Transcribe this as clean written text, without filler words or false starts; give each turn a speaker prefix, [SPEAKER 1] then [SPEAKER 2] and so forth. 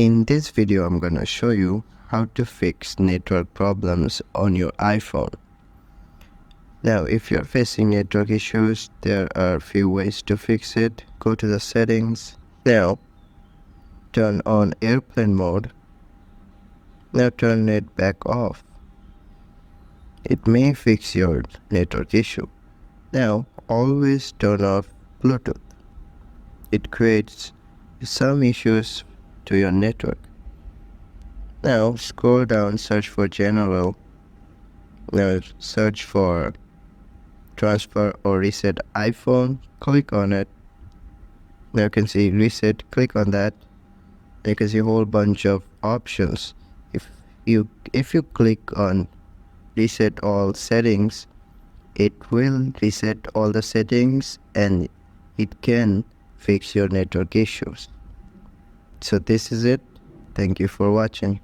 [SPEAKER 1] In this video, I'm gonna show you how to fix network problems on your iPhone. Now, if you're facing network issues, there are a few ways to fix it. Go to the settings. Now, turn on airplane mode. Now turn it back off. It may fix your network issue. Now, always turn off Bluetooth. It creates some issues to your network. Now scroll down, search for general. Now search for transfer or reset iPhone. Click on it. Now you can see reset. Click on that. You can see a whole bunch of options. If you click on reset all settings, it will reset all the settings and it can fix your network issues. So this is it. Thank you for watching.